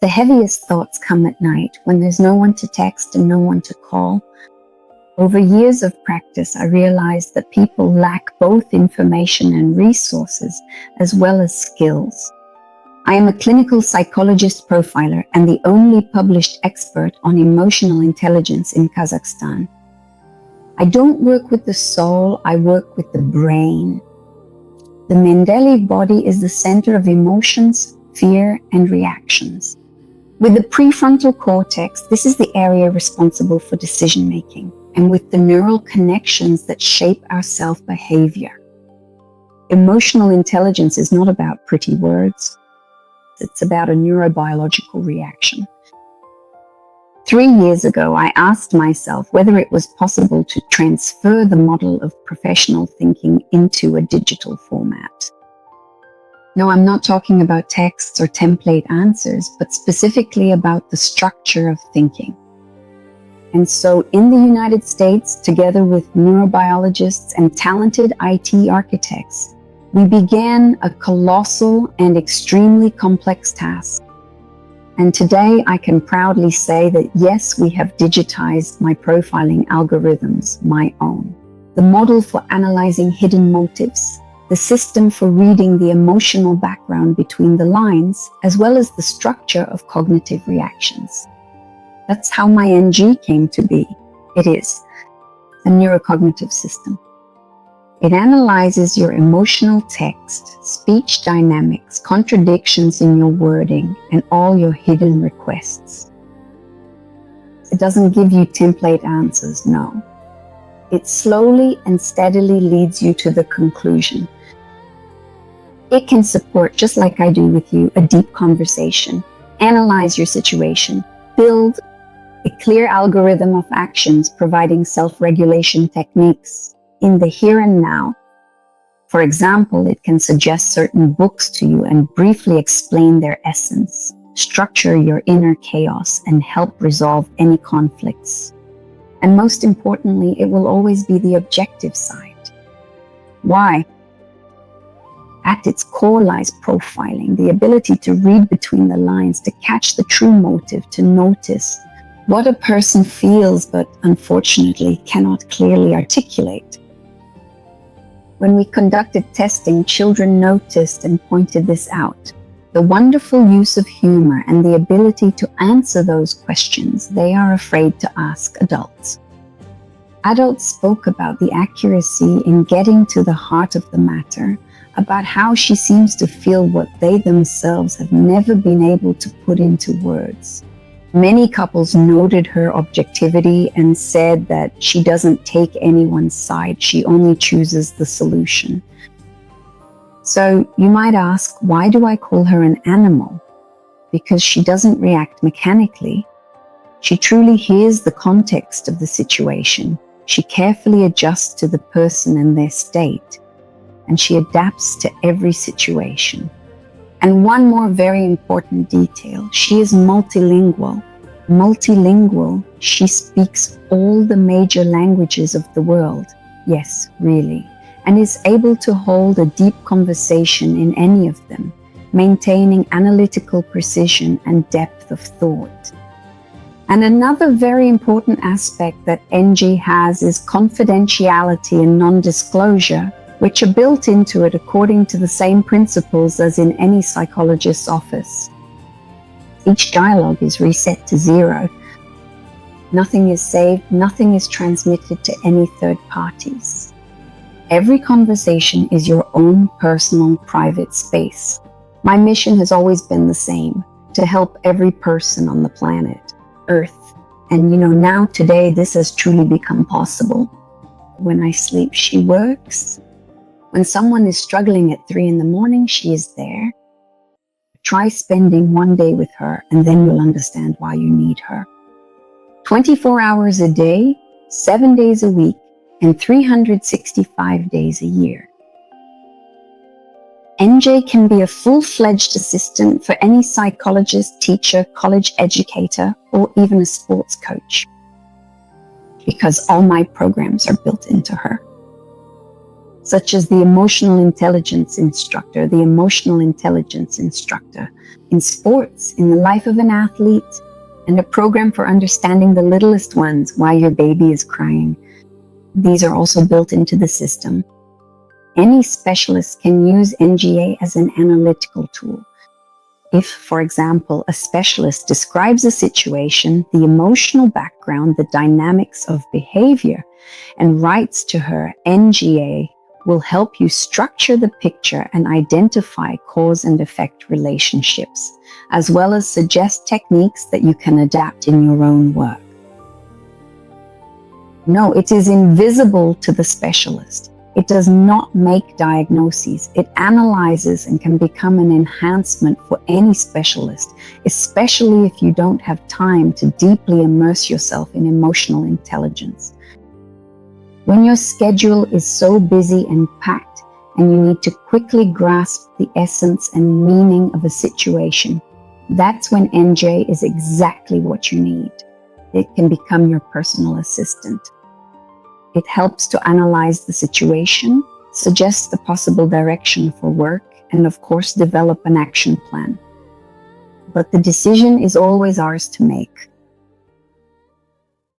The heaviest thoughts come at night when there's no one to text and no one to call. Over years of practice, I realized that people lack both information and resources, as well as skills. I am a clinical psychologist profiler and the only published expert on emotional intelligence in Kazakhstan. I don't work with the soul, I work with the brain. The Mendeleev body is the center of emotions, fear, and reactions. With the prefrontal cortex, this is the area responsible for decision-making, and with the neural connections that shape our self-behavior. Emotional intelligence is not about pretty words. It's about a neurobiological reaction. 3 years ago, I asked myself whether it was possible to transfer the model of professional thinking into a digital format. No, I'm not talking about texts or template answers, but specifically about the structure of thinking. And so in the United States, together with neurobiologists and talented IT architects, we began a colossal and extremely complex task. And today I can proudly say that yes, we have digitized my profiling algorithms, my own. The model for analyzing hidden motives, the system for reading the emotional background between the lines, as well as the structure of cognitive reactions. That's how my NG came to be. It is a neurocognitive system. It analyzes your emotional text, speech dynamics, contradictions in your wording, and all your hidden requests. It doesn't give you template answers, no. It slowly and steadily leads you to the conclusion. It can support, just like I do with you, a deep conversation, analyze your situation, build a clear algorithm of actions providing self-regulation techniques in the here and now. For example, it can suggest certain books to you and briefly explain their essence, structure your inner chaos, and help resolve any conflicts. And most importantly, it will always be the objective side. Why? At its core lies profiling, the ability to read between the lines, to catch the true motive, to notice what a person feels but unfortunately cannot clearly articulate. When we conducted testing, children noticed and pointed this out. The wonderful use of humor and the ability to answer those questions they are afraid to ask adults. Adults spoke about the accuracy in getting to the heart of the matter, about how she seems to feel what they themselves have never been able to put into words. Many couples noted her objectivity and said that she doesn't take anyone's side, she only chooses the solution. So you might ask, why do I call her an animal? Because she doesn't react mechanically. She truly hears the context of the situation. She carefully adjusts to the person and their state, and she adapts to every situation. And one more very important detail, she is multilingual. Multilingual, she speaks all the major languages of the world. Yes, really. And is able to hold a deep conversation in any of them, maintaining analytical precision and depth of thought. And another very important aspect that NG has is confidentiality and non-disclosure, which are built into it according to the same principles as in any psychologist's office. Each dialogue is reset to 0. Nothing is saved, nothing is transmitted to any third parties. Every conversation is your own personal, private space. My mission has always been the same, to help every person on the planet, Earth. And now today, this has truly become possible. When I sleep, she works. When someone is struggling at 3 a.m, she is there. Try spending one day with her, and then you'll understand why you need her. 24 hours a day, 7 days a week, and 365 days a year. NJ can be a full-fledged assistant for any psychologist, teacher, college educator, or even a sports coach, because all my programs are built into her. such as the emotional intelligence instructor, the emotional intelligence instructor in sports, in the life of an athlete, and a program for understanding the littlest ones, why your baby is crying. These are also built into the system. Any specialist can use NGA as an analytical tool. If, for example, a specialist describes a situation, the emotional background, the dynamics of behavior, and writes to her, NGA will help you structure the picture and identify cause and effect relationships, as well as suggest techniques that you can adapt in your own work. No, it is invisible to the specialist. It does not make diagnoses. It analyzes and can become an enhancement for any specialist, especially if you don't have time to deeply immerse yourself in emotional intelligence. When your schedule is so busy and packed, and you need to quickly grasp the essence and meaning of a situation, that's when NJ is exactly what you need. It can become your personal assistant. It helps to analyze the situation, suggest the possible direction for work, and of course, develop an action plan. But the decision is always ours to make.